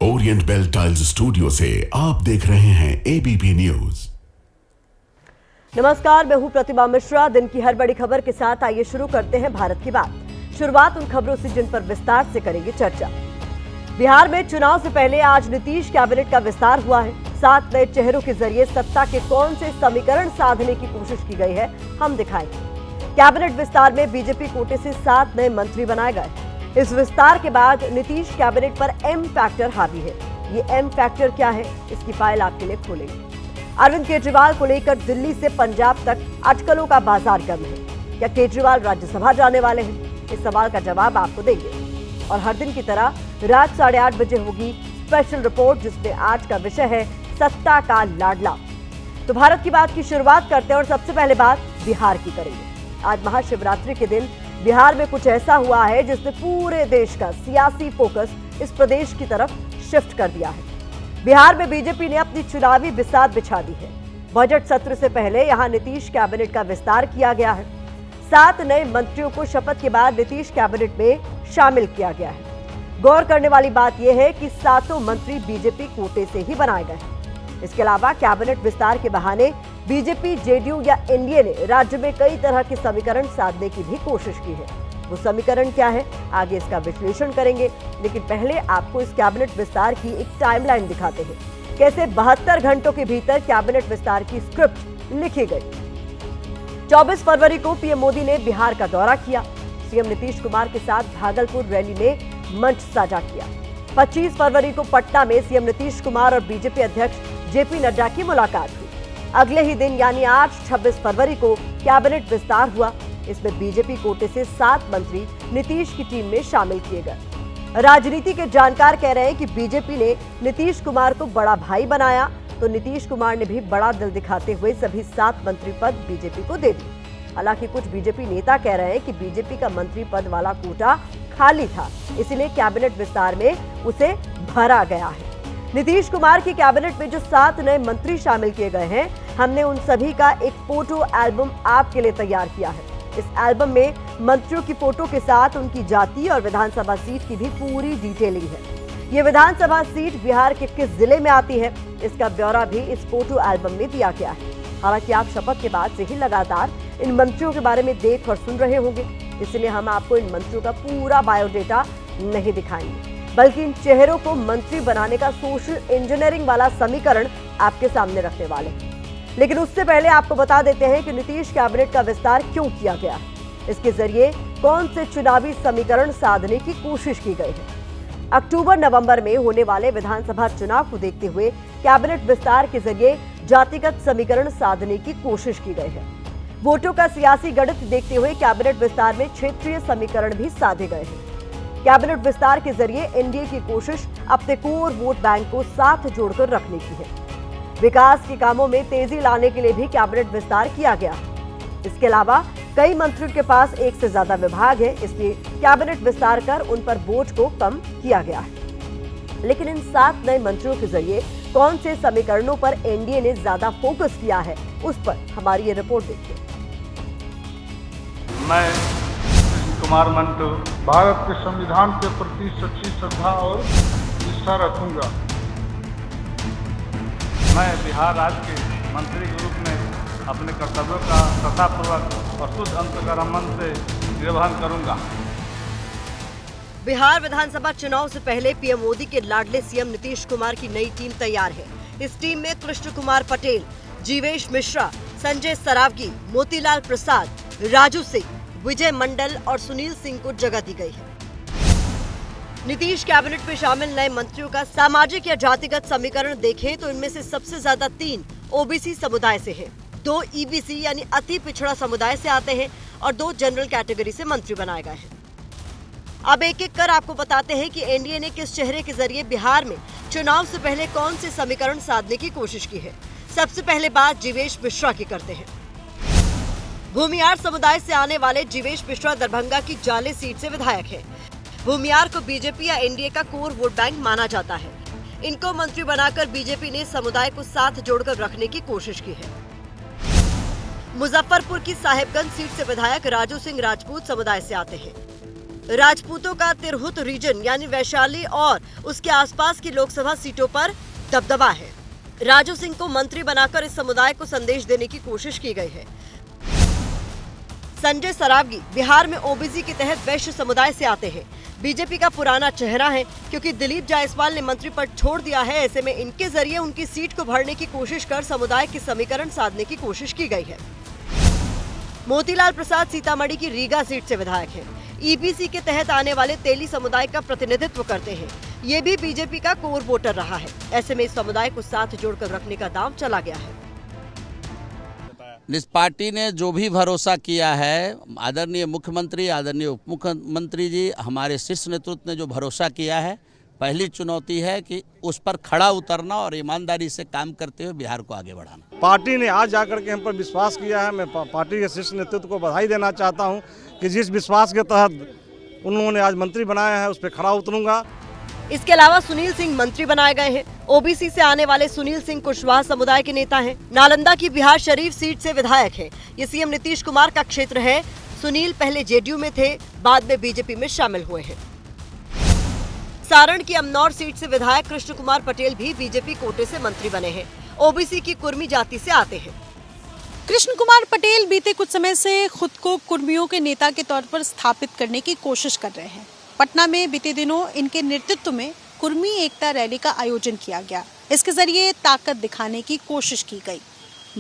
Orient bell tiles studio से आप देख रहे हैं एबीपी न्यूज। नमस्कार, मैं हूं प्रतिभा मिश्रा। दिन की हर बड़ी खबर के साथ आइए शुरू करते हैं भारत की बात। शुरुआत उन खबरों से जिन पर विस्तार से करेंगे चर्चा। बिहार में चुनाव से पहले आज नीतीश कैबिनेट का विस्तार हुआ है। 7 नए चेहरों के जरिए सत्ता के कौन से समीकरण साधने की कोशिश की गई है, हम दिखाएंगे। कैबिनेट विस्तार में बीजेपी कोटे से 7 नए मंत्री बनाए गए। इस विस्तार के बाद नीतीश कैबिनेट पर एम फैक्टर हावी है। ये एम फैक्टर क्या है, इसकी फाइल आपके लिए खोलेंगे। अरविंद केजरीवाल को लेकर दिल्ली से पंजाब तक अटकलों का बाजार गर्म है। क्या केजरीवाल राज्यसभा जाने वाले हैं? इस सवाल का जवाब आपको देंगे। और हर दिन की तरह रात 8:30 बजे होगी स्पेशल रिपोर्ट, जिसमें आज का विषय है सत्ता का लाडला। तो भारत की बात की शुरुआत करते हैं और सबसे पहले बात बिहार की करेंगे। आज महाशिवरात्रि के दिन बिहार में कुछ ऐसा हुआ है जिसने पूरे देश का सियासी फोकस इस प्रदेश की तरफ शिफ्ट कर दिया है। बिहार में बीजेपी ने अपनी चुनावी बिसात बिछा दी है। बजट सत्र से पहले यहां नीतीश कैबिनेट का विस्तार किया गया है। 7 नए मंत्रियों को शपथ के बाद नीतीश कैबिनेट में शामिल किया गया है। गौर करने वाली बात यह है कि 7 मंत्री बीजेपी कोटे से ही बनाए गए हैं। इसके अलावा कैबिनेट विस्तार के बहाने बीजेपी, जेडीयू या एनडीए ने राज्य में कई तरह के समीकरण साधने की भी कोशिश की है। वो समीकरण क्या है, आगे इसका विश्लेषण करेंगे। लेकिन पहले आपको इस कैबिनेट विस्तार की एक टाइमलाइन दिखाते हैं। कैसे 72 घंटों के भीतर कैबिनेट विस्तार की स्क्रिप्ट लिखी गई। 24 फरवरी को पीएम मोदी ने बिहार का दौरा किया। सीएम नीतीश कुमार के साथ भागलपुर रैली में मंच साझा किया। 25 फरवरी को पटना में सीएम नीतीश कुमार और बीजेपी अध्यक्ष जेपी नड्डा की मुलाकात हुई। अगले ही दिन यानी आज 26 फरवरी को कैबिनेट विस्तार हुआ। इसमें बीजेपी कोटे से 7 मंत्री नीतीश की टीम में शामिल किए गए। राजनीति के जानकार कह रहे हैं कि बीजेपी ने नीतीश कुमार को बड़ा भाई बनाया, तो नीतीश कुमार ने भी बड़ा दिल दिखाते हुए सभी 7 मंत्री पद बीजेपी को दे दी। हालांकि कुछ बीजेपी नेता कह रहे हैं कि बीजेपी का मंत्री पद वाला कोटा खाली था, इसलिए कैबिनेट विस्तार में उसे भरा गया है। नीतीश कुमार की कैबिनेट में जो 7 नए मंत्री शामिल किए गए हैं, हमने उन सभी का एक फोटो एल्बम आपके लिए तैयार किया है। इस एल्बम में मंत्रियों की फोटो के साथ उनकी जाति और विधानसभा सीट की भी पूरी डिटेलिंग है। ये विधानसभा सीट बिहार के किस जिले में आती है, इसका ब्यौरा भी इस फोटो एल्बम में दिया गया है। हालांकि आप शपथ के बाद से ही लगातार इन मंत्रियों के बारे में देख और सुन रहे होंगे, इसलिए हम आपको इन मंत्रियों का पूरा बायोडेटा नहीं दिखाएंगे, बल्कि इन चेहरों को मंत्री बनाने का सोशल इंजीनियरिंग वाला समीकरण आपके सामने रखने वाले हैं। लेकिन उससे पहले आपको बता देते हैं कि नीतीश कैबिनेट का विस्तार क्यों किया गया है, इसके जरिए कौन से चुनावी समीकरण साधने की कोशिश की गई है। अक्टूबर-नवंबर में होने वाले विधानसभा चुनाव को देखते हुए कैबिनेट विस्तार के जरिए जातिगत समीकरण साधने की कोशिश की गई है। वोटों का सियासी गणित देखते हुए कैबिनेट विस्तार में क्षेत्रीय समीकरण भी साधे गए हैं। कैबिनेट विस्तार के जरिए एनडीए की कोशिश अपने कोर वोट बैंक को साथ जोड़कर रखने की है। विकास के कामों में तेजी लाने के लिए भी कैबिनेट विस्तार किया गया है। इसके अलावा कई मंत्रियों के पास एक से ज्यादा विभाग है, इसलिए कैबिनेट विस्तार कर उन पर बोझ को कम किया गया है। लेकिन इन 7 नए मंत्रियों के जरिए कौन से समीकरणों पर एनडीए ने ज्यादा फोकस किया है, उस पर हमारी ये रिपोर्ट देखिए। मैं कुमार मंटू भारत के संविधान के प्रति सच्ची श्रद्धा और निष्ठा रखूंगा। मैं बिहार राज्य के मंत्री के रूप में अपने कर्तव्यों का श्रद्धापूर्वक और शुद्ध अंतःकरण मन से निर्वहन करूंगा। बिहार विधानसभा चुनाव से पहले पीएम मोदी के लाडले सीएम नीतीश कुमार की नई टीम तैयार है। इस टीम में कृष्ण कुमार पटेल, जीवेश मिश्रा, संजय सरावगी, मोतीलाल प्रसाद, राजू सिंह, विजय मंडल और सुनील सिंह को जगह दी गई है। नीतीश कैबिनेट में शामिल नए मंत्रियों का सामाजिक या जातिगत समीकरण देखें तो इनमें से सबसे ज्यादा 3 ओबीसी समुदाय से हैं, 2 ईबीसी यानी अति पिछड़ा समुदाय से आते हैं और 2 जनरल कैटेगरी से मंत्री बनाए गए हैं। अब एक एक कर आपको बताते हैं कि एनडीए ने किस चेहरे के जरिए बिहार में चुनाव से पहले कौन से समीकरण साधने की कोशिश की है। सबसे पहले बात जीवेश मिश्रा की करते हैं। भूमियार समुदाय से आने वाले जीवेश मिश्रा दरभंगा की जाले सीट से विधायक हैं। भूमियार को बीजेपी या एनडीए का कोर वोट बैंक माना जाता है। इनको मंत्री बनाकर बीजेपी ने समुदाय को साथ जोड़कर रखने की कोशिश की है। मुजफ्फरपुर की साहेबगंज सीट से विधायक राजू सिंह राजपूत समुदाय से आते हैं। राजपूतों का तिरहुत रीजन यानी वैशाली और उसके आसपास की लोकसभा सीटों पर दबदबा है। राजू सिंह को मंत्री बनाकर इस समुदाय को संदेश देने की कोशिश की गई है। संजय सरावगी बिहार में ओबीसी के तहत वैश्य समुदाय से आते हैं। बीजेपी का पुराना चेहरा है, क्योंकि दिलीप जायसवाल ने मंत्री पद छोड़ दिया है। ऐसे में इनके जरिए उनकी सीट को भरने की कोशिश कर समुदाय की समीकरण साधने की कोशिश की गई है। मोतीलाल प्रसाद सीतामढ़ी की रीगा सीट से विधायक हैं। ईबीसी के तहत आने वाले तेली समुदाय का प्रतिनिधित्व करते हैं। ये भी बीजेपी का कोर वोटर रहा है। ऐसे में इस समुदाय को साथ जोड़कर रखने का दांव चला गया है। इस पार्टी ने जो भी भरोसा किया है, आदरणीय मुख्यमंत्री, आदरणीय उप मुख्यमंत्री जी, हमारे शीर्ष नेतृत्व ने जो भरोसा किया है, पहली चुनौती है कि उस पर खड़ा उतरना और ईमानदारी से काम करते हुए बिहार को आगे बढ़ाना। पार्टी ने आज जाकर के हम पर विश्वास किया है। मैं पार्टी के शीर्ष नेतृत्व को बधाई देना चाहता हूं कि जिस विश्वास के तहत उन्होंने आज मंत्री बनाया है, उस पर खड़ा उतरूंगा। इसके अलावा सुनील सिंह मंत्री बनाए गए हैं। ओबीसी से आने वाले सुनील सिंह कुशवाहा समुदाय के नेता हैं। नालंदा की बिहार शरीफ सीट से विधायक हैं। ये सीएम नीतीश कुमार का क्षेत्र है। सुनील पहले जेडीयू में थे, बाद में बीजेपी में शामिल हुए हैं। सारण की अमनौर सीट से विधायक कृष्ण कुमार पटेल भी बीजेपी कोटे से मंत्री बने हैं। ओबीसी की कुर्मी जाति से आते हैं। कृष्ण कुमार पटेल बीते कुछ समय से खुद को कुर्मियों के नेता के तौर पर स्थापित करने की कोशिश कर रहे हैं। पटना में बीते दिनों इनके नेतृत्व में कुर्मी एकता रैली का आयोजन किया गया। इसके जरिए ताकत दिखाने की कोशिश की गई।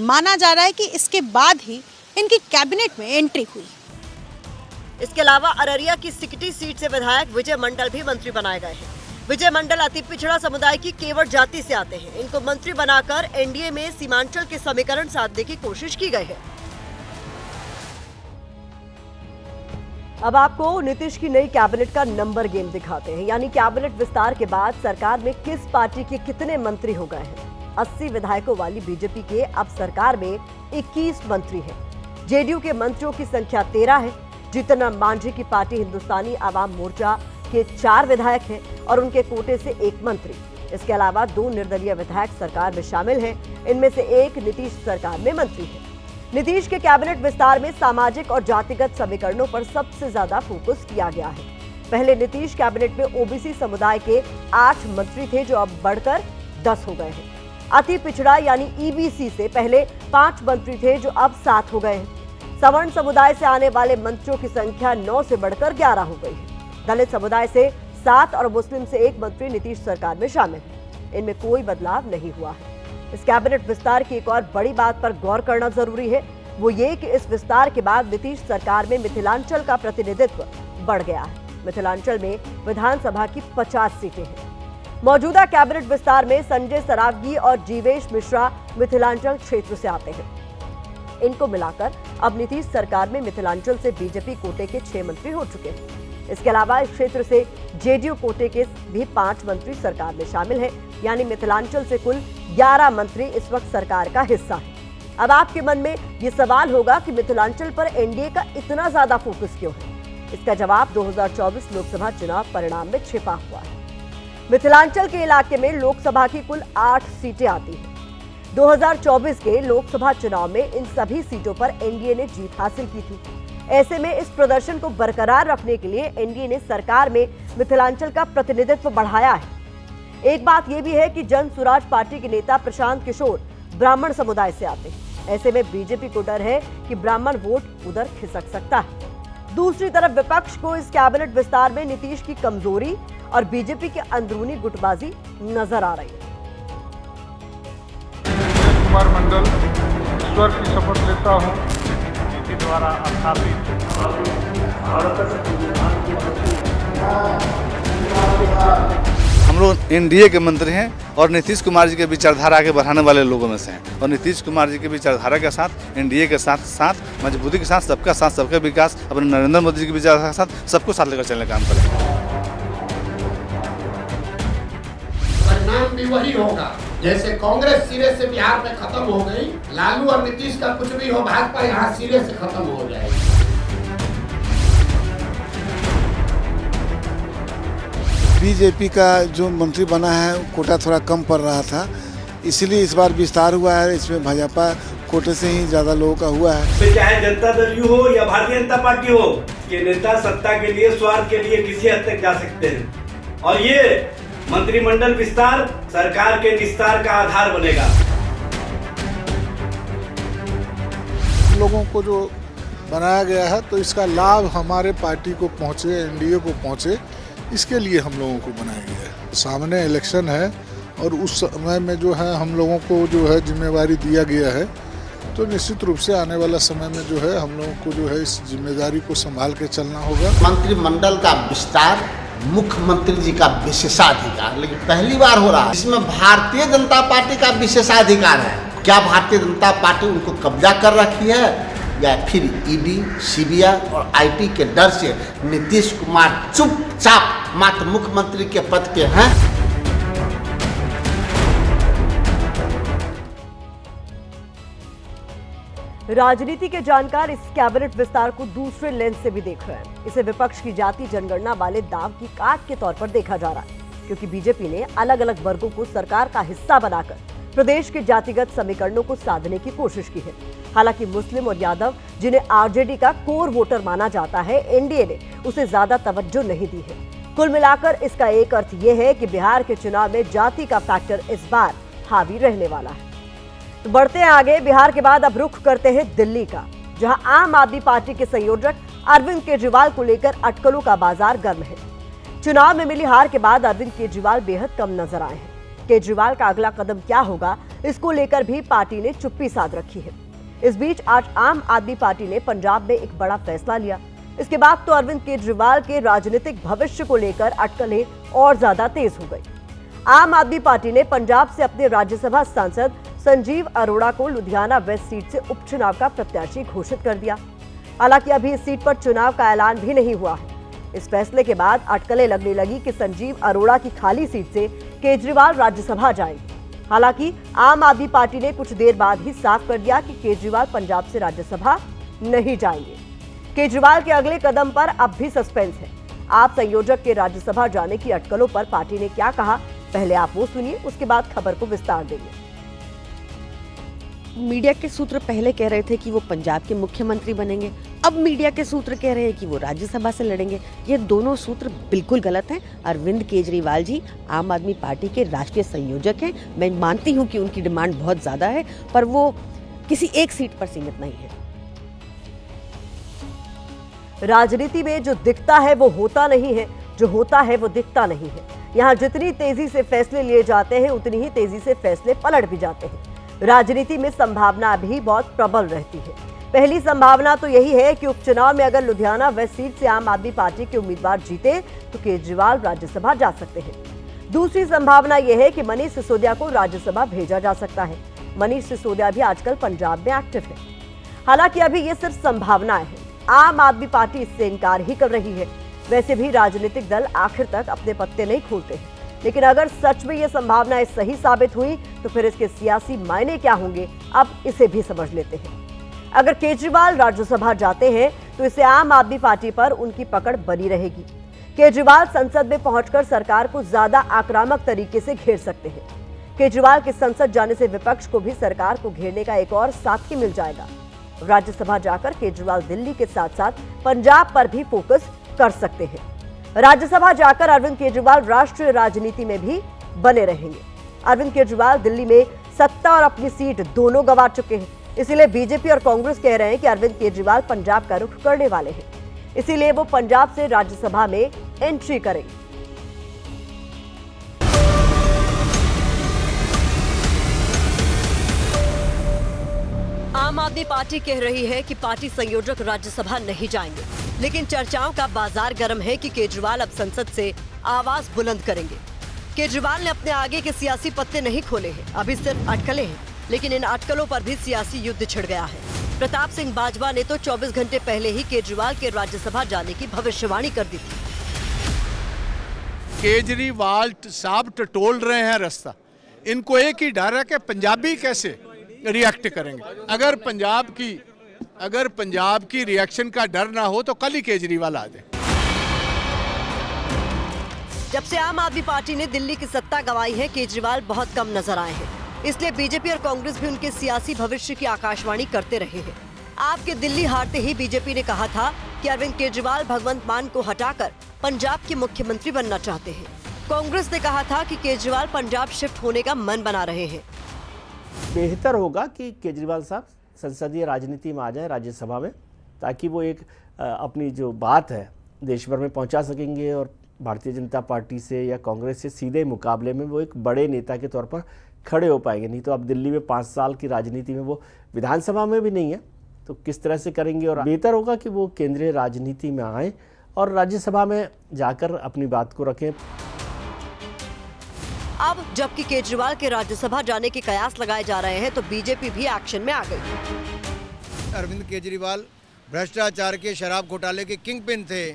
माना जा रहा है कि इसके बाद ही इनकी कैबिनेट में एंट्री हुई। इसके अलावा अररिया की सिकटी सीट से विधायक विजय मंडल भी मंत्री बनाए गए हैं। विजय मंडल अति पिछड़ा समुदाय की केवट जाति से आते हैं। इनको मंत्री बनाकर एनडीए में सीमांचल के समीकरण साधने की कोशिश की गई है। अब आपको नीतीश की नई कैबिनेट का नंबर गेम दिखाते हैं, यानी कैबिनेट विस्तार के बाद सरकार में किस पार्टी के कितने मंत्री हो गए हैं। 80 विधायकों वाली बीजेपी के अब सरकार में 21 मंत्री हैं। जेडीयू के मंत्रियों की संख्या 13 है। जीतन राम मांझी की पार्टी हिंदुस्तानी आवाम मोर्चा के 4 विधायक हैं और उनके कोटे से 1 मंत्री। इसके अलावा 2 निर्दलीय विधायक सरकार में शामिल हैं। इनमें से 1 नीतीश सरकार में मंत्री है। नीतीश के कैबिनेट विस्तार में सामाजिक और जातिगत समीकरणों पर सबसे ज्यादा फोकस किया गया है। पहले नीतीश कैबिनेट में ओबीसी समुदाय के 8 मंत्री थे, जो अब बढ़कर 10 हो गए हैं। अति पिछड़ा यानी ईबीसी से पहले 5 मंत्री थे, जो अब 7 हो गए हैं। सवर्ण समुदाय से आने वाले मंत्रियों की संख्या 9 से बढ़कर 11 हो गई है। दलित समुदाय से 7 और मुस्लिम से 1 मंत्री नीतीश सरकार में शामिल है। इनमें कोई बदलाव नहीं हुआ है। इस कैबिनेट विस्तार की एक और बड़ी बात पर गौर करना जरूरी है, वो ये कि इस विस्तार के बाद नीतीश सरकार में मिथिलांचल का प्रतिनिधित्व बढ़ गया है। मिथिलांचल में विधानसभा की 50 सीटें हैं। मौजूदा कैबिनेट विस्तार में संजय सरावगी और जीवेश मिश्रा मिथिलांचल क्षेत्र से आते हैं। इनको मिलाकर अब नीतीश सरकार में मिथिलांचल से बीजेपी कोटे के 6 मंत्री हो चुके हैं। इसके अलावा इस क्षेत्र से जेडीयू कोटे के भी 5 मंत्री सरकार में शामिल हैं, यानी मिथिलांचल से कुल 11 मंत्री इस वक्त सरकार का हिस्सा है। अब आपके मन में ये सवाल होगा कि मिथिलांचल पर एनडीए का इतना ज्यादा फोकस क्यों है? इसका जवाब 2024 लोकसभा चुनाव परिणाम में छिपा हुआ है। मिथिलांचल के इलाके में लोकसभा की कुल 8 सीटें आती हैं। 2024 के लोकसभा चुनाव में इन सभी सीटों पर एनडीए ने जीत हासिल की थी। ऐसे में इस प्रदर्शन को बरकरार रखने के लिए एनडीए ने सरकार में मिथिलांचल का प्रतिनिधित्व बढ़ाया है। एक बात यह भी है कि जन सुराज पार्टी के नेता प्रशांत किशोर ब्राह्मण समुदाय से आते हैं। ऐसे में बीजेपी को डर है कि ब्राह्मण वोट उधर खिसक सकता है। दूसरी तरफ विपक्ष को इस कैबिनेट विस्तार में नीतीश की कमजोरी और बीजेपी की अंदरूनी गुटबाजी नजर आ रही है। कुमार मंडल ईश्वर की शपथ लेता हूँ नीति द्वारा स्थापित हम लोग एनडीए के मंत्री हैं और नीतीश कुमार जी के विचारधारा आगे बढ़ाने वाले लोगों में से हैं और नीतीश कुमार जी के विचारधारा के साथ एनडीए के साथ मजबूती के साथ सबका विकास अपने नरेंद्र मोदी जी की विचारधारा के साथ सबको साथ लेकर चलने का काम करें। परिणाम भी वही होगा जैसे कांग्रेस सिरे से बिहार में खत्म हो गई, लालू और नीतीश का कुछ भी हो, भाजपा यहाँ सिरे से खत्म हो जाएगी। बीजेपी का जो मंत्री बना है कोटा थोड़ा कम पड़ रहा था, इसलिए इस बार विस्तार हुआ है। इसमें भाजपा कोटे से ही ज़्यादा लोगों का हुआ है। चाहे जनता दल यू हो या भारतीय जनता पार्टी हो, कि नेता सत्ता के लिए, स्वार्थ के लिए किसी हद तक जा सकते हैं, और ये मंत्रिमंडल विस्तार सरकार के विस्तार का आधार बनेगा। लोगों को जो बनाया गया है तो इसका लाभ हमारे पार्टी को पहुंचे, एनडीए को पहुंचे, इसके लिए हम लोगों को बनाया गया है। सामने इलेक्शन है और उस समय में जो है हम लोगों को जो है जिम्मेवारी दिया गया है, तो निश्चित रूप से आने वाला समय में जो है हम लोगों को जो है इस जिम्मेदारी को संभाल के चलना होगा। मंत्रिमंडल का विस्तार मुख्यमंत्री जी का विशेषाधिकार, लेकिन पहली बार हो रहा है इसमें भारतीय जनता पार्टी का विशेषाधिकार है। क्या भारतीय जनता पार्टी उनको कब्जा कर रखी है, या फिर ईडी, सीबीआई और आईटी के डर से नीतीश कुमार चुपचाप मात्र मुख्यमंत्री के पद पे हैं? राजनीति के जानकार इस कैबिनेट विस्तार को दूसरे लेंस से भी देख रहे हैं। इसे विपक्ष की जाति जनगणना वाले दाव की काट के तौर पर देखा जा रहा है, क्योंकि बीजेपी ने अलग अलग वर्गों को सरकार का हिस्सा बनाकर प्रदेश के जातिगत समीकरणों को साधने की कोशिश की है। हालांकि मुस्लिम और यादव, जिन्हें आरजेडी का कोर वोटर माना जाता है, एनडीए ने उसे ज्यादा तवज्जो नहीं दी है। कुल मिलाकर इसका एक अर्थ यह है कि बिहार के चुनाव में जाति का फैक्टर इस बार हावी रहने वाला है। तो बढ़ते हैं आगे। बिहार के बाद अब रुख करते हैं दिल्ली का, जहां आम आदमी पार्टी के संयोजक अरविंद केजरीवाल को लेकर अटकलों का बाजार गर्म है। चुनाव में मिली हार के बाद अरविंद केजरीवाल बेहद कम नजर आए हैं। केजरीवाल का अगला कदम क्या होगा, इसको लेकर भी पार्टी ने चुप्पी साध रखी है। इस बीच आज आम आदमी पार्टी ने पंजाब में एक बड़ा फैसला लिया। इसके बाद तो अरविंद केजरीवाल के राजनीतिक भविष्य को लेकर अटकलें और ज्यादा तेज हो गई। आम आदमी पार्टी ने पंजाब से अपने राज्यसभा सांसद संजीव अरोड़ा को लुधियाना वेस्ट सीट से उपचुनाव का प्रत्याशी घोषित कर दिया। हालांकि अभी इस सीट पर चुनाव का ऐलान भी नहीं हुआ है। इस फैसले के बाद अटकलें लगने लगी कि संजीव अरोड़ा की खाली सीट से केजरीवाल राज्यसभा जाएंगे। हालांकि आम आदमी पार्टी ने कुछ देर बाद ही साफ कर दिया कि केजरीवाल पंजाब से राज्यसभा नहीं जाएंगे। केजरीवाल के अगले कदम पर अब भी सस्पेंस है। आप संयोजक के राज्यसभा जाने की अटकलों पर पार्टी ने क्या कहा, पहले आप वो सुनिए, उसके बाद खबर को विस्तार देंगे। मीडिया के सूत्र पहले कह रहे थे कि वो पंजाब के मुख्यमंत्री बनेंगे, अब मीडिया के सूत्र कह रहे हैं कि वो राज्यसभा से लड़ेंगे। ये दोनों सूत्र बिल्कुल गलत हैं। अरविंद केजरीवाल जी आम आदमी पार्टी के राष्ट्रीय संयोजक हैं। मैं मानती हूं कि उनकी डिमांड बहुत ज्यादा है, पर वो किसी एक सीट पर सीमित नहीं है। राजनीति में जो दिखता है वो होता नहीं है, जो होता है वो दिखता नहीं है। यहाँ जितनी तेजी से फैसले लिए जाते हैं, उतनी ही तेजी से फैसले पलट भी जाते हैं। राजनीति में संभावना भी बहुत प्रबल रहती है। पहली संभावना तो यही है कि उपचुनाव में अगर लुधियाना वेस्ट सीट से आम आदमी पार्टी के उम्मीदवार जीते तो केजरीवाल राज्यसभा जा सकते हैं। दूसरी संभावना यह है कि मनीष सिसोदिया को राज्यसभा भेजा जा सकता है। मनीष सिसोदिया भी आजकल पंजाब में एक्टिव है। हालांकि अभी ये सिर्फ संभावनाएं हैं। आम आदमी पार्टी इससे इनकार ही कर रही है। वैसे भी राजनीतिक दल आखिर तक अपने पत्ते नहीं खोलते हैं, लेकिन अगर सच में ये संभावनाएं सही साबित हुई तो फिर इसके सियासी मायने क्या होंगे, अब इसे भी समझ लेते हैं। अगर केजरीवाल राज्यसभा जाते हैं तो इससे आम आदमी पार्टी पर उनकी पकड़ बनी रहेगी। केजरीवाल संसद में पहुंचकर सरकार को ज्यादा आक्रामक तरीके से घेर सकते हैं। केजरीवाल के संसद जाने से विपक्ष को भी सरकार को घेरने का एक और साथी मिल जाएगा। राज्यसभा जाकर केजरीवाल दिल्ली के साथ साथ पंजाब पर भी फोकस कर सकते हैं। राज्यसभा जाकर अरविंद केजरीवाल राष्ट्रीय राजनीति में भी बने रहेंगे। अरविंद केजरीवाल दिल्ली में सत्ता और अपनी सीट दोनों गंवा चुके हैं। इसीलिए बीजेपी और कांग्रेस कह रहे हैं कि अरविंद केजरीवाल पंजाब का रुख करने वाले हैं। इसीलिए वो पंजाब से राज्यसभा में एंट्री करेंगे। आम आदमी पार्टी कह रही है कि पार्टी संयोजक राज्यसभा नहीं जाएंगे, लेकिन चर्चाओं का बाजार गर्म है कि केजरीवाल अब संसद से आवाज बुलंद करेंगे। केजरीवाल ने अपने आगे के सियासी पत्ते नहीं खोले हैं, अभी सिर्फ अटकलें हैं, लेकिन इन अटकलों पर भी सियासी युद्ध छिड़ गया है। प्रताप सिंह बाजवा ने तो 24 घंटे पहले ही केजरीवाल के राज्यसभा जाने की भविष्यवाणी कर दी थी। केजरीवाल साहब टटोल रहे हैं रास्ता। इनको एक ही डर है कि पंजाबी कैसे रिएक्ट करेंगे। अगर पंजाब की रिएक्शन का डर ना हो तो कल ही केजरीवाल आ जाए। जब से आम आदमी पार्टी ने दिल्ली की सत्ता गंवाई है, केजरीवाल बहुत कम नजर आए हैं। इसलिए बीजेपी और कांग्रेस भी उनके सियासी भविष्य की आकाशवाणी करते रहे हैं। आपके दिल्ली हारते ही बीजेपी ने कहा था कि अरविंद केजरीवाल भगवंत मान को हटाकर पंजाब के मुख्यमंत्री बनना चाहते हैं। कांग्रेस ने कहा था कि केजरीवाल पंजाब शिफ्ट होने का मन बना रहे हैं। बेहतर होगा कि केजरीवाल साहब संसदीय राजनीति में आ जाएं, राज्यसभा में, ताकि वो एक अपनी जो बात है देश भर में पहुंचा सकेंगे और भारतीय जनता पार्टी से या कांग्रेस से सीधे मुकाबले में वो एक बड़े नेता के तौर पर खड़े हो पाएंगे। नहीं तो अब दिल्ली में 5 साल की राजनीति में वो विधानसभा में भी नहीं है, तो किस तरह से करेंगे। और बेहतर होगा कि वो केंद्रीय राजनीति में आए और राज्यसभा में जाकर अपनी बात को रखें। अब जबकि केजरीवाल के राज्यसभा जाने के कयास लगाए जा रहे हैं, तो बीजेपी भी एक्शन में आ गई। अरविंद केजरीवाल भ्रष्टाचार के, शराब घोटाले के किंग पिन थे,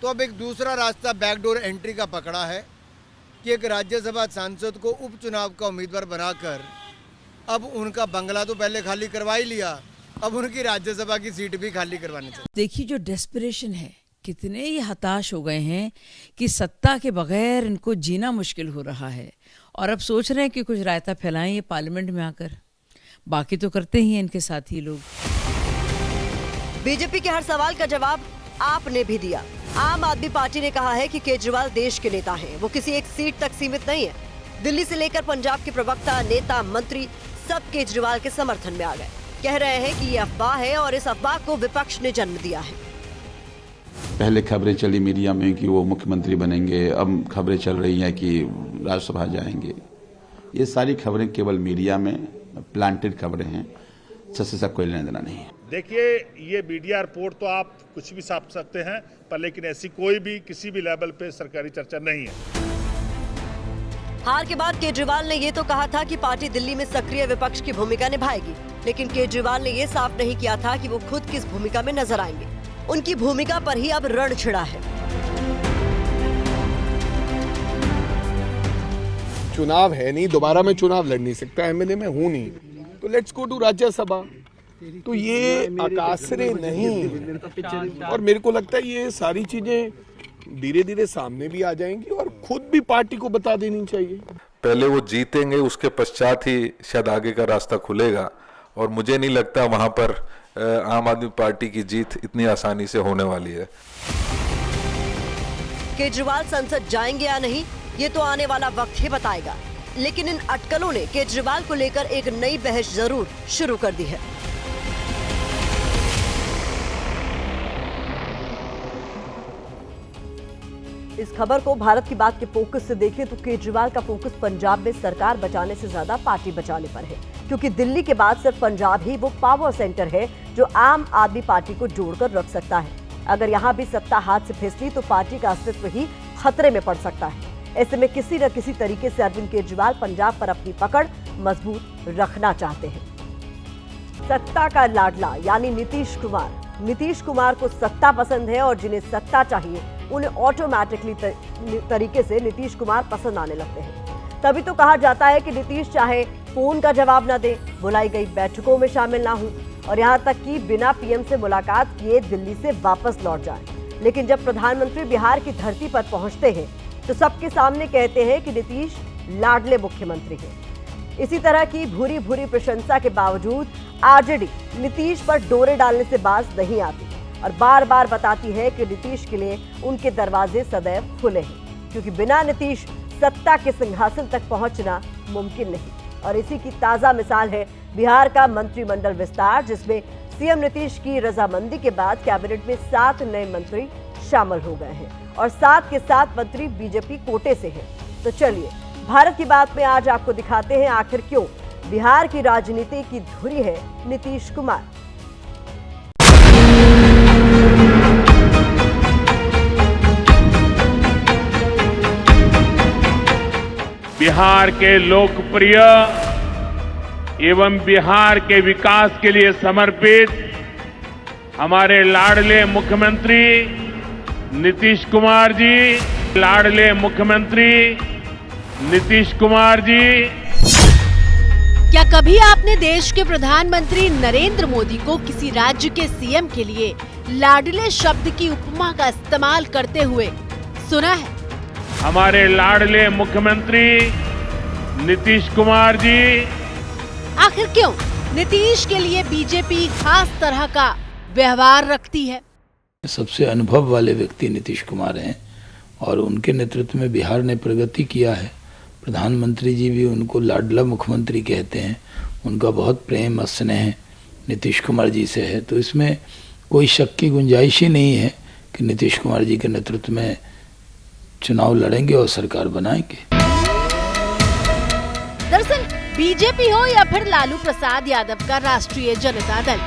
तो अब एक दूसरा रास्ता बैकडोर एंट्री का पकड़ा है कि एक राज्यसभा सांसद को उपचुनाव का उम्मीदवार बनाकर अब उनका बंगला तो पहले खाली करवा ही लिया, अब उनकी राज्यसभा की सीट भी खाली करवानी चाहिए। देखिए जो डेस्परेशन है, कितने ये हताश हो गए हैं कि सत्ता के बगैर इनको जीना मुश्किल हो रहा है और अब सोच रहे हैं कि कुछ रायता फैलाएं ये पार्लियामेंट में आकर। बाकी तो करते ही हैं इनके साथी लोग। बीजेपी के हर सवाल का जवाब आपने भी दिया। आम आदमी पार्टी ने कहा है कि केजरीवाल देश के नेता हैं, वो किसी एक सीट तक सीमित नहीं है। दिल्ली से लेकर पंजाब के प्रवक्ता, नेता, मंत्री सब केजरीवाल के समर्थन में आ गए। कह रहे हैं कि ये अफवाह है और इस अफवाह को विपक्ष ने जन्म दिया है। पहले खबरें चली मीडिया में कि वो मुख्यमंत्री बनेंगे, अब खबरें चल रही हैं कि राज्यसभा जाएंगे। ये सारी खबरें केवल मीडिया में प्लांटेड खबरें हैं, सच से कोई लेना देना नहीं है। देखिए, ये मीडिया रिपोर्ट तो आप कुछ भी छाप सकते हैं, पर लेकिन ऐसी कोई भी किसी भी लेवल पे सरकारी चर्चा नहीं है। हार के बाद केजरीवाल ने ये तो कहा था कि पार्टी दिल्ली में सक्रिय विपक्ष की भूमिका निभाएगी, लेकिन केजरीवाल ने ये साफ नहीं किया था कि वो खुद किस भूमिका में नजर आएंगे। उनकी भूमिका पर ही अब रण छिड़ा है। चुनाव है नहीं, दोबारा मैं चुनाव लड़ नहीं सकता, एमएलए में हूँ नहीं, तो लेट्स गो टू राज्यसभा। तो ये आकाशरे नहीं, और मेरे को लगता है ये सारी चीजें धीरे धीरे सामने भी आ जाएंगी और खुद भी पार्टी को बता देनी चाहिए। पहले वो जीतेंगे, उसके पश्चात ही शायद आगे का रास्ता खुलेगा, और मुझे नहीं लगता वहां पर आम आदमी पार्टी की जीत इतनी आसानी से होने वाली है। केजरीवाल संसद जाएंगे या नहीं, ये तो आने वाला वक्त ही बताएगा, लेकिन इन अटकलों ने केजरीवाल को लेकर एक नई बहस जरूर शुरू कर दी है। इस खबर को भारत की बात के फोकस से देखें तो केजरीवाल का फोकस पंजाब में सरकार बचाने से ज्यादा पार्टी बचाने पर है, क्योंकि दिल्ली के बाद सिर्फ पंजाब ही वो पावर सेंटर है जो आम आदमी पार्टी को जोड़कर रख सकता है। अगर यहाँ भी सत्ता हाथ से फिसली तो पार्टी का अस्तित्व ही खतरे में पड़ सकता है। ऐसे में किसी न किसी तरीके से अरविंद केजरीवाल पंजाब पर अपनी पकड़ मजबूत रखना चाहते हैं। सत्ता का लाडला यानी नीतीश कुमार को सत्ता पसंद है, और जिन्हें सत्ता चाहिए उन्हें ऑटोमेटिकली तरीके से नीतीश कुमार पसंद आने लगते हैं। तभी तो कहा जाता है कि नीतीश चाहे फोन का जवाब न दे, बुलाई गई बैठकों में शामिल ना हो, और यहाँ तक कि बिना पीएम से मुलाकात किए दिल्ली से वापस लौट जाए। लेकिन जब प्रधानमंत्री बिहार की धरती पर पहुंचते हैं तो सबके सामने कहते हैं कि नीतीश लाडले मुख्यमंत्री हैं। इसी तरह की भूरी भूरी प्रशंसा के बावजूद आरजेडी नीतीश पर डोरे डालने से बाज नहीं आती और बार बार बताती है कि नीतीश के लिए उनके दरवाजे सदैव खुले हैं, क्योंकि बिना नीतीश सत्ता के सिंहासन तक पहुंचना मुमकिन नहीं। और इसी की ताजा मिसाल है बिहार का मंत्रिमंडल विस्तार, जिसमें सीएम नीतीश की रजामंदी के बाद कैबिनेट में 7 नए मंत्री शामिल हो गए हैं और 7 के 7 मंत्री बीजेपी कोटे से हैं। तो चलिए भारत की बात में आज आपको दिखाते हैं आखिर क्यों बिहार की राजनीति की धुरी है नीतीश कुमार। बिहार के लोकप्रिय एवं बिहार के विकास के लिए समर्पित हमारे लाडले मुख्यमंत्री नीतीश कुमार जी, लाडले मुख्यमंत्री नीतीश कुमार जी। क्या कभी आपने देश के प्रधानमंत्री नरेंद्र मोदी को किसी राज्य के सीएम के लिए लाडले शब्द की उपमा का इस्तेमाल करते हुए सुना है? हमारे लाडले मुख्यमंत्री नीतीश कुमार जी, आखिर क्यों नीतीश के लिए बीजेपी खास तरह का व्यवहार रखती है? सबसे अनुभव वाले व्यक्ति नीतीश कुमार हैं और उनके नेतृत्व में बिहार ने प्रगति किया है। प्रधानमंत्री जी भी उनको लाडला मुख्यमंत्री कहते हैं। उनका बहुत प्रेम स्नेह नीतीश कुमार जी से है, तो इसमें कोई शक की गुंजाइश ही नहीं है कि नीतीश कुमार जी के नेतृत्व में चुनाव लड़ेंगे और सरकार बनाएंगे। दरअसल बीजेपी हो या फिर लालू प्रसाद यादव का राष्ट्रीय जनता दल,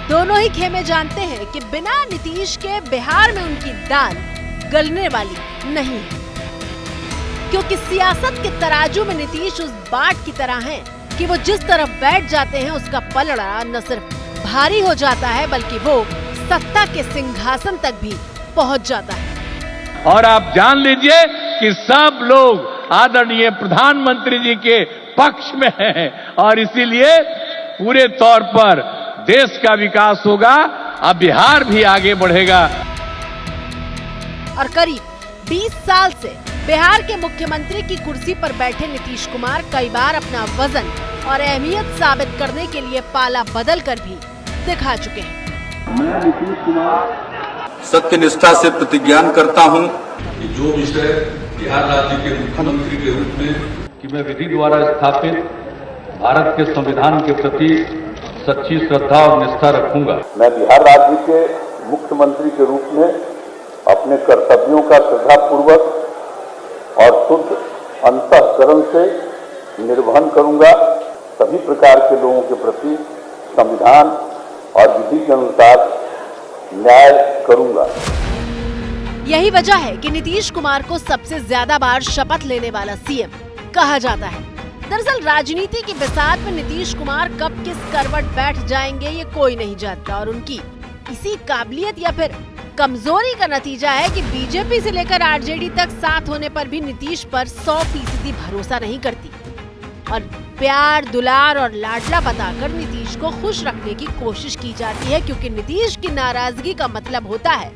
दोनों ही खेमे जानते हैं कि बिना नीतीश के बिहार में उनकी दाल गलने वाली नहीं है, क्योंकि सियासत के तराजू में नीतीश उस बाट की तरह हैं कि वो जिस तरफ बैठ जाते हैं उसका पलड़ा न सिर्फ भारी हो जाता है बल्कि वो सत्ता के सिंहासन तक भी पहुंच जाता है। और आप जान लीजिए कि सब लोग आदरणीय प्रधानमंत्री जी के पक्ष में हैं और इसीलिए पूरे तौर पर देश का विकास होगा, अब बिहार भी आगे बढ़ेगा। और करीब 20 साल से बिहार के मुख्यमंत्री की कुर्सी पर बैठे नीतीश कुमार कई बार अपना वजन और अहमियत साबित करने के लिए पाला बदल कर भी दिखा चुके हैं। मैं नीतीश कुमार सत्य निष्ठा से प्रतिज्ञान करता हूं कि जो विषय बिहार राज्य के मुख्यमंत्री के रूप में कि मैं विधि द्वारा स्थापित भारत के संविधान के प्रति सच्ची श्रद्धा और निष्ठा रखूंगा। मैं बिहार राज्य के मुख्यमंत्री के रूप में अपने कर्तव्यों का श्रद्धापूर्वक और शुद्ध अंतःकरण से निर्वहन करूंगा। सभी प्रकार के लोगों के प्रति संविधान और विधि के अनुसार न्याय करूंगा। यही वजह है कि नीतीश कुमार को सबसे ज्यादा बार शपथ लेने वाला सीएम कहा जाता है। दरअसल राजनीति की बिसात में नीतीश कुमार कब किस करवट बैठ जाएंगे ये कोई नहीं जानता और उनकी इसी काबिलियत या फिर कमजोरी का नतीजा है कि बीजेपी से लेकर आरजेडी तक साथ होने पर भी नीतीश पर 100% भरोसा नहीं करती और प्यार दुलार और लाडला बताकर नीतीश को खुश रखने की कोशिश की जाती है, क्योंकि नीतीश की नाराजगी का मतलब होता है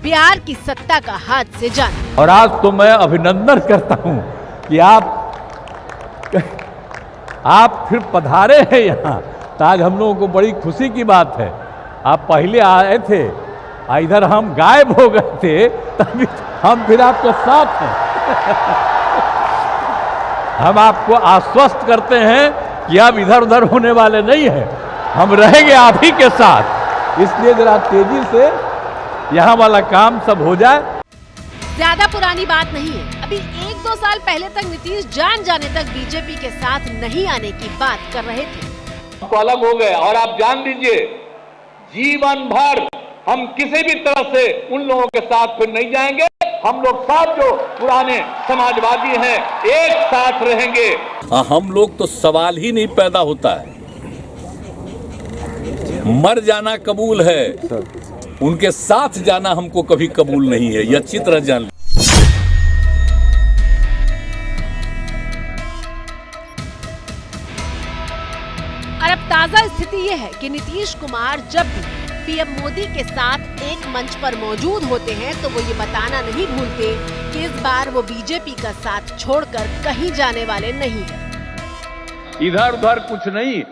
बिहार की सत्ता का हाथ से जाना। और आज तो मैं अभिनंदन करता हूं कि आप फिर पधारे हैं यहाँ, तो आज हम लोगों को बड़ी खुशी की बात है। आप पहले आए थे, इधर हम गायब हो गए थे, तभी हम फिर आपके साथ हैं। हम आपको आश्वस्त करते हैं कि आप इधर उधर होने वाले नहीं हैं, हम रहेंगे आप ही के साथ। इसलिए जरा तेजी से यहाँ वाला काम सब हो जाए। ज्यादा पुरानी बात नहीं है, अभी 1-2 साल पहले तक नीतीश जान जाने तक बीजेपी के साथ नहीं आने की बात कर रहे थे। हमको अलग हो गए और आप जान लीजिए जीवन भर हम किसी भी तरह से उन लोगों के साथ फिर नहीं जाएंगे। हम लोग साथ जो पुराने समाजवादी हैं एक साथ रहेंगे। हम लोग तो सवाल ही नहीं पैदा होता है, मर जाना कबूल है, उनके साथ जाना हमको कभी कबूल नहीं है, ये अच्छी तरह जान। और अब ताजा स्थिति ये है कि नीतीश कुमार जब भी पीएम मोदी के साथ एक मंच पर मौजूद होते हैं तो वो ये बताना नहीं भूलते कि इस बार वो बीजेपी का साथ छोड़कर कहीं जाने वाले नहीं हैं। इधर उधर कुछ नहीं,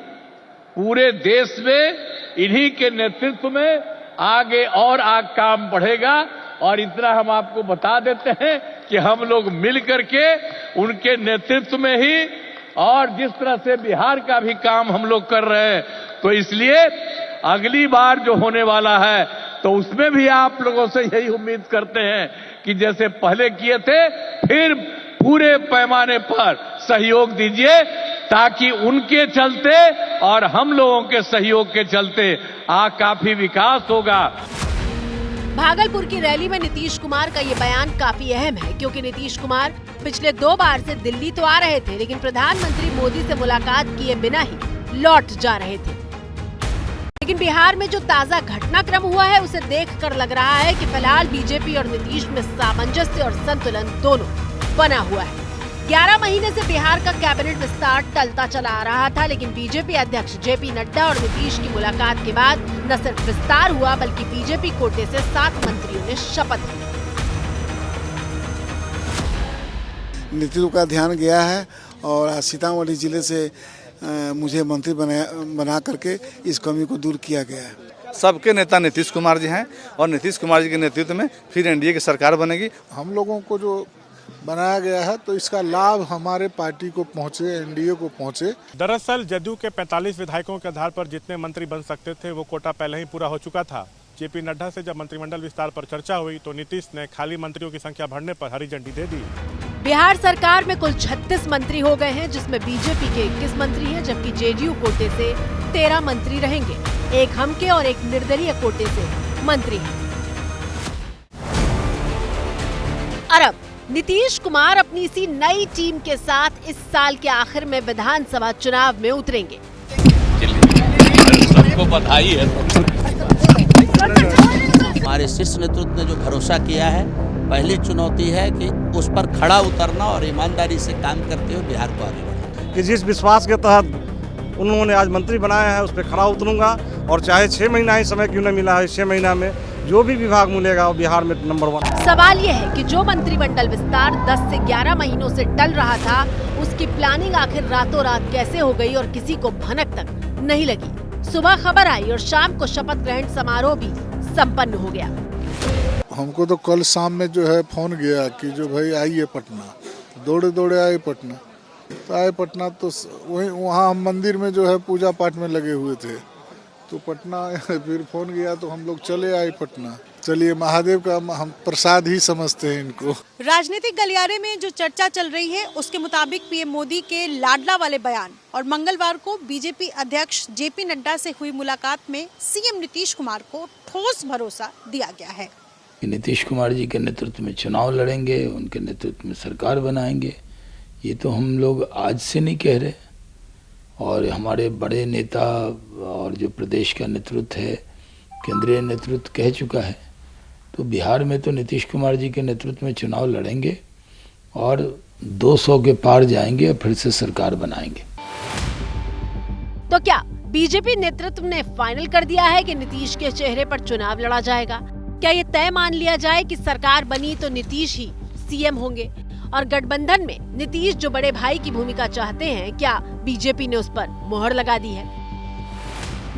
पूरे देश में इन्हीं के नेतृत्व में आगे और काम बढ़ेगा। और इतना हम आपको बता देते हैं कि हम लोग मिल करके उनके नेतृत्व में ही और जिस तरह से बिहार का भी काम हम लोग कर रहे हैं, तो इसलिए अगली बार जो होने वाला है तो उसमें भी आप लोगों से यही उम्मीद करते हैं कि जैसे पहले किए थे फिर पूरे पैमाने पर सहयोग दीजिए, ताकि उनके चलते और हम लोगों के सहयोग के चलते काफी विकास होगा। भागलपुर की रैली में नीतीश कुमार का ये बयान काफी अहम है, क्योंकि नीतीश कुमार पिछले 2 बार से दिल्ली तो आ रहे थे, लेकिन प्रधानमंत्री मोदी से मुलाकात किए बिना ही लौट जा रहे थे। लेकिन बिहार में जो ताजा घटनाक्रम हुआ है उसे देखकर लग रहा है कि फिलहाल बीजेपी और नीतीश में सामंजस्य और संतुलन दोनों बना हुआ है। 11 महीने से बिहार का कैबिनेट विस्तार टलता चला आ रहा था, लेकिन बीजेपी अध्यक्ष जेपी नड्डा और नीतीश की मुलाकात के बाद न सिर्फ विस्तार हुआ बल्कि बीजेपी कोटे से 7 मंत्रियों ने शपथ ली। नेतृत्व का ध्यान गया है और सीतामढ़ी जिले से मुझे मंत्री बना करके इस कमी को दूर किया गया है। सबके नेता नीतीश कुमार जी हैं और नीतीश कुमार जी के नेतृत्व में फिर एनडीए की सरकार बनेगी। हम लोगों को जो बनाया गया है तो इसका लाभ हमारे पार्टी को पहुंचे, एनडीए को पहुंचे। दरअसल जदयू के 45 विधायकों के आधार पर जितने मंत्री बन सकते थे वो कोटा पहले ही पूरा हो चुका था। जेपी नड्डा से जब मंत्रिमंडल विस्तार पर चर्चा हुई तो नीतीश ने खाली मंत्रियों की संख्या बढ़ने पर हरी झंडी दे दी। बिहार सरकार में कुल 36 मंत्री हो गए हैं, जिसमें बीजेपी के 21 मंत्री हैं, जबकि जेडीयू कोटे से 13 मंत्री रहेंगे। एक हमके और एक निर्दलीय कोटे से मंत्री हैं। और अब नीतीश कुमार अपनी इसी नई टीम के साथ इस साल के आखिर में विधानसभा चुनाव में उतरेंगे। सबको बधाई है। हमारे शीर्ष नेतृत्व ने जो भरोसा किया है, पहली चुनौती है कि उस पर खड़ा उतरना और ईमानदारी से काम करते हुए बिहार को आगे बढ़ाना। कि जिस विश्वास के तहत उन्होंने आज मंत्री बनाया है उस पर खड़ा उतरूंगा और चाहे 6 महीना ही समय क्यों न मिला है, 6 महीना में जो भी विभाग मिलेगा वो बिहार में नंबर 1। सवाल ये है कि जो मंत्रिमंडल विस्तार 10 से 11 महीनों से टल रहा था, उसकी प्लानिंग आखिर रातों रात कैसे हो गई और किसी को भनक तक नहीं लगी। सुबह खबर आई और शाम को शपथ ग्रहण समारोह भी संपन्न हो गया। हमको तो कल शाम में जो है फोन गया कि जो भाई आइए पटना, दौड़े दौड़े आए पटना। तो आए पटना तो वहीं वहाँ हम मंदिर में जो है पूजा पाठ में लगे हुए थे, तो पटना फिर फोन गया तो हम लोग चले आए पटना। चलिए, महादेव का हम प्रसाद ही समझते हैं इनको। राजनीतिक गलियारे में जो चर्चा चल रही है उसके मुताबिक पीएम मोदी के लाडला वाले बयान और मंगलवार को बीजेपी अध्यक्ष जेपी नड्डा से हुई मुलाकात में सीएम नीतीश कुमार को ठोस भरोसा दिया गया है। नीतीश कुमार जी के नेतृत्व में चुनाव लड़ेंगे, उनके नेतृत्व में सरकार बनाएंगे। ये तो हम लोग आज से नहीं कह रहे, और हमारे बड़े नेता और जो प्रदेश का नेतृत्व है, केंद्रीय नेतृत्व कह चुका है। तो बिहार में तो नीतीश कुमार जी के नेतृत्व में चुनाव लड़ेंगे और 200 के पार जाएंगे और फिर से सरकार बनाएंगे। तो क्या बीजेपी नेतृत्व ने फाइनल कर दिया है कि नीतीश के चेहरे पर चुनाव लड़ा जाएगा? क्या ये तय मान लिया जाए कि सरकार बनी तो नीतीश ही सीएम होंगे? और गठबंधन में नीतीश जो बड़े भाई की भूमिका चाहते हैं, क्या बीजेपी ने उस पर मोहर लगा दी है?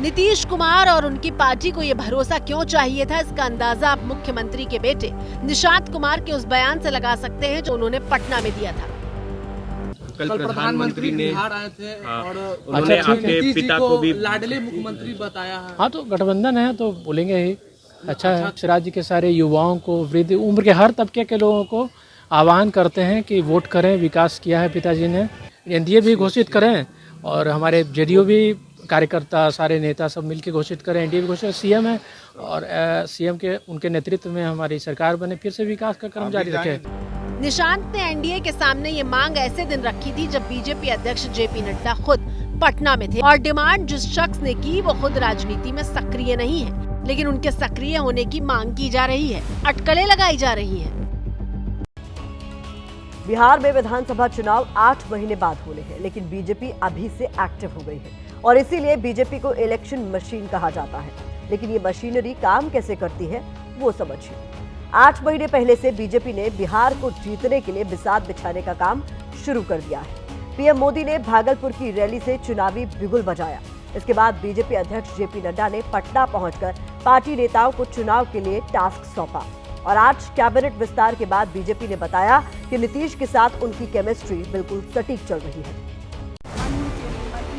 नीतीश कुमार और उनकी पार्टी को ये भरोसा क्यों चाहिए था, इसका अंदाजा आप मुख्यमंत्री के बेटे निशांत कुमार के उस बयान से लगा सकते हैं जो उन्होंने पटना में दिया था। कल प्रधानमंत्री ने बिहार आए थे और उन्होंने आपके पिता को भी लाडले मुख्यमंत्री बताया है। हाँ, तो गठबंधन है तो बोलेंगे ही। अच्छा है, राज्य के सारे युवाओं को, वृद्ध उम्र के हर तबके के लोगों को आह्वान करते हैं कि वोट करें। विकास किया है पिताजी ने, एनडीए भी घोषित करें और हमारे जेडीयू भी कार्यकर्ता, सारे नेता सब मिलकर घोषित करें। एनडीए भी घोषित, सीएम है और सीएम के उनके नेतृत्व में हमारी सरकार बने, फिर से विकास का क्रम जारी रखे। निशांत ने एनडीए के सामने ये मांग ऐसे दिन रखी थी जब बीजेपी अध्यक्ष जेपी नड्डा खुद पटना में थे, और डिमांड जिस शख्स ने की वो खुद राजनीति में सक्रिय नहीं है, लेकिन उनके सक्रिय होने की मांग की जा रही है, अटकलें लगाई जा रही हैं। बिहार में विधानसभा चुनाव 8 महीने बाद होने हैं, लेकिन बीजेपी अभी से एक्टिव हो गई है और इसीलिए बीजेपी को इलेक्शन मशीन कहा जाता है। लेकिन ये मशीनरी काम कैसे करती है वो समझिए। 8 महीने पहले से बीजेपी ने बिहार को जीतने के लिए बिसात बिछाने का काम शुरू कर दिया है। पीएम मोदी ने भागलपुर की रैली से चुनावी बिगुल बजाया। इसके बाद बीजेपी अध्यक्ष जेपी नड्डा ने पटना पहुंचकर पार्टी नेताओं को चुनाव के लिए टास्क सौंपा और आज कैबिनेट विस्तार के बाद बीजेपी ने बताया कि नीतीश के साथ उनकी केमिस्ट्री बिल्कुल सटीक चल रही है।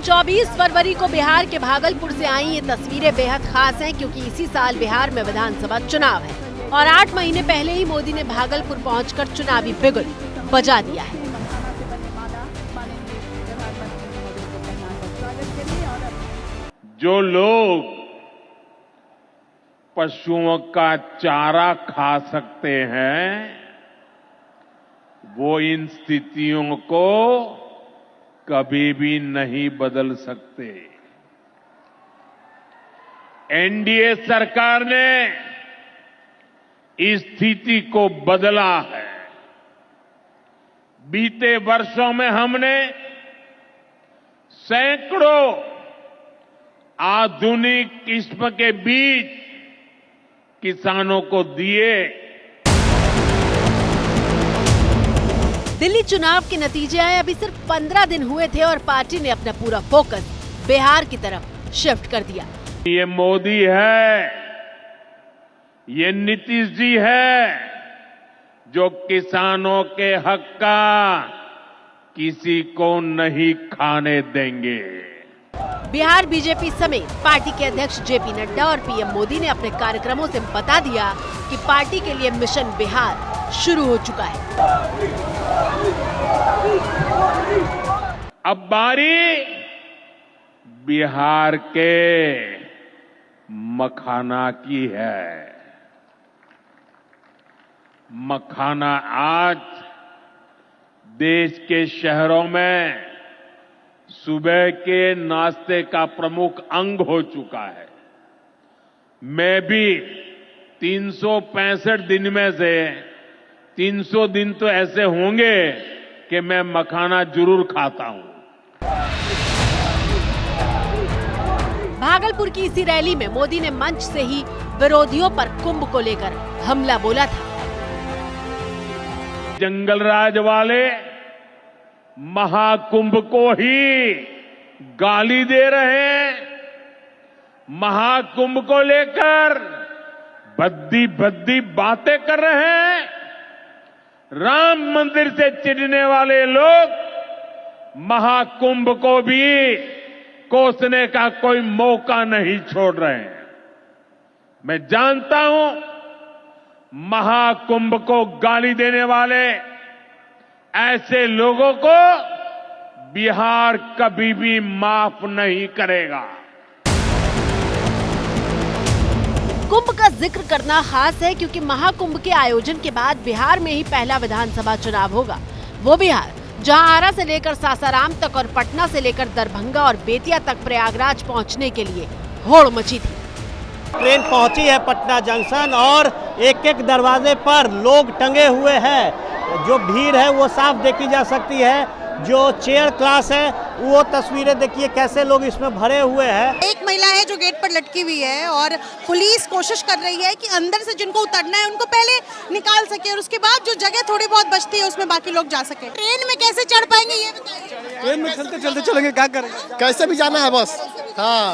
24 फरवरी को बिहार के भागलपुर से आई ये तस्वीरें बेहद खास हैं, क्योंकि इसी साल बिहार में विधानसभा चुनाव है और 8 महीने पहले ही मोदी ने भागलपुर पहुंचकर चुनावी बिगुल बजा दिया है। जो लोग पशुओं का चारा खा सकते हैं, वो इन स्थितियों को कभी भी नहीं बदल सकते। एनडीए सरकार ने इस स्थिति को बदला है। बीते वर्षों में हमने सैकड़ों आधुनिक किस्म के बीज किसानों को दिए। दिल्ली चुनाव के नतीजे आए अभी सिर्फ 15 दिन हुए थे और पार्टी ने अपना पूरा फोकस बिहार की तरफ शिफ्ट कर दिया। ये मोदी है, ये नीतीश जी है, जो किसानों के हक का किसी को नहीं खाने देंगे। बिहार बीजेपी समेत पार्टी के अध्यक्ष जेपी नड्डा और पीएम मोदी ने अपने कार्यक्रमों से बता दिया कि पार्टी के लिए मिशन बिहार शुरू हो चुका है। अब बारी बिहार के मखाना की है। मखाना आज देश के शहरों में सुबह के नाश्ते का प्रमुख अंग हो चुका है। मैं भी 365 दिन में से 300 दिन तो ऐसे होंगे कि मैं मखाना जरूर खाता हूं। भागलपुर की इसी रैली में मोदी ने मंच से ही विरोधियों पर कुंभ को लेकर हमला बोला था। जंगल राज वाले महाकुंभ को ही गाली दे रहे हैं। महाकुंभ को लेकर भद्दी भद्दी बातें कर रहे हैं। राम मंदिर से चिढ़ने वाले लोग महाकुंभ को भी कोसने का कोई मौका नहीं छोड़ रहे हैं। मैं जानता हूं महाकुंभ को गाली देने वाले ऐसे लोगों को बिहार कभी भी माफ नहीं करेगा। कुंभ का जिक्र करना खास है क्योंकि महाकुंभ के आयोजन के बाद बिहार में ही पहला विधानसभा चुनाव होगा। वो बिहार जहां आरा से लेकर सासाराम तक और पटना से लेकर दरभंगा और बेतिया तक प्रयागराज पहुंचने के लिए होड़ मची थी। ट्रेन पहुंची है पटना जंक्शन और एक एक दरवाजे पर लोग टंगे हुए हैं। जो भीड़ है वो साफ देखी जा सकती है। जो चेयर क्लास है वो तस्वीरें देखिए कैसे लोग इसमें भरे हुए हैं। एक महिला है जो गेट पर लटकी हुई है और पुलिस कोशिश कर रही है कि अंदर से जिनको उतरना है उनको पहले निकाल सके और उसके बाद जो जगह थोड़ी बहुत बचती है उसमें बाकी लोग जा सके। ट्रेन में कैसे चढ़ पाएंगे ये बताइए। ट्रेन में चलते चलते चलेंगे, क्या करेंगे, कैसे भी जाना है बस। हाँ,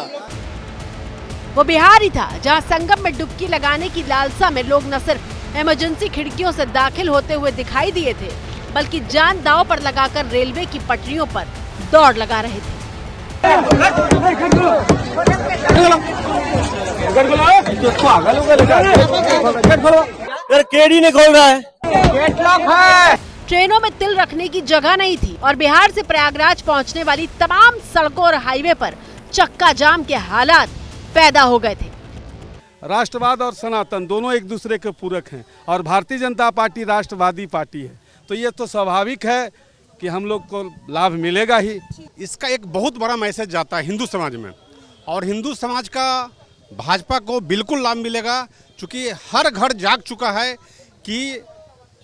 वो बिहार ही था जहां संगम में डुबकी लगाने की लालसा में लोग न सिर्फ इमरजेंसी खिड़कियों से दाखिल होते हुए दिखाई दिए थे बल्कि जान दांव पर लगाकर रेलवे की पटरियों पर दौड़ लगा रहे थे। केडी नहीं खोल रहा है। ट्रेनों में तिल रखने की जगह नहीं थी और बिहार से प्रयागराज पहुंचने वाली तमाम सड़कों और हाईवे पर चक्का जाम के हालात पैदा हो गए थे। राष्ट्रवाद और सनातन दोनों एक दूसरे के पूरक हैं और भारतीय जनता पार्टी राष्ट्रवादी पार्टी है, तो ये तो स्वाभाविक है कि हम लोग को लाभ मिलेगा ही। इसका एक बहुत बड़ा मैसेज जाता है हिंदू समाज में और हिंदू समाज का भाजपा को बिल्कुल लाभ मिलेगा, क्योंकि हर घर जाग चुका है कि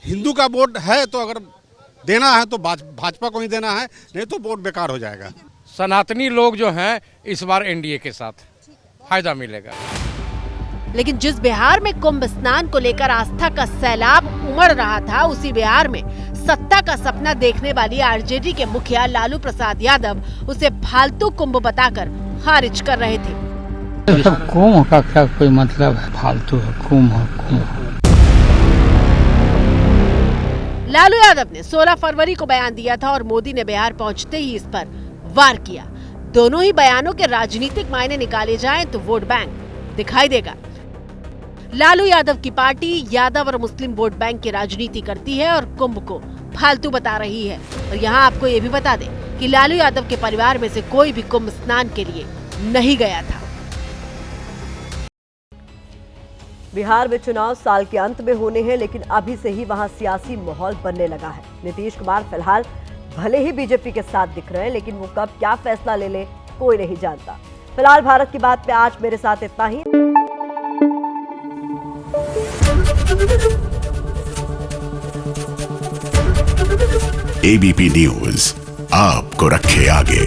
हिंदू का वोट है तो अगर देना है तो भाजपा को ही देना है, नहीं तो वोट बेकार हो जाएगा। सनातनी लोग जो हैं इस बार एनडीए के साथ फायदा मिलेगा। लेकिन जिस बिहार में कुंभ स्नान को लेकर आस्था का सैलाब उमड़ रहा था, उसी बिहार में सत्ता का सपना देखने वाली आरजेडी के मुखिया लालू प्रसाद यादव उसे फालतू कुंभ बताकर खारिज कर रहे थे। सब कुंभ का क्या कोई मतलब है, फालतू है, कुंभ। लालू यादव ने 16 फरवरी को बयान दिया था और मोदी ने बिहार पहुंचते ही इस पर वार किया। दोनों ही बयानों के राजनीतिक मायने निकाले जाएं तो वोट बैंक दिखाई देगा। लालू यादव की पार्टी यादव और मुस्लिम वोट बैंक की राजनीति करती है और कुंभ को फालतू बता रही है। और यहाँ आपको ये भी बता दें कि लालू यादव के परिवार में से कोई भी कुंभ स्नान के लिए नहीं गया था। बिहार में चुनाव साल के अंत में होने हैं, लेकिन अभी से ही वहां सियासी माहौल बनने लगा है। नीतीश कुमार फिलहाल भले ही बीजेपी के साथ दिख रहे हैं, लेकिन वो कब क्या फैसला ले ले कोई नहीं जानता। फिलहाल भारत की बात पे आज मेरे साथ इतना ही। एबीपी न्यूज आपको रखे आगे।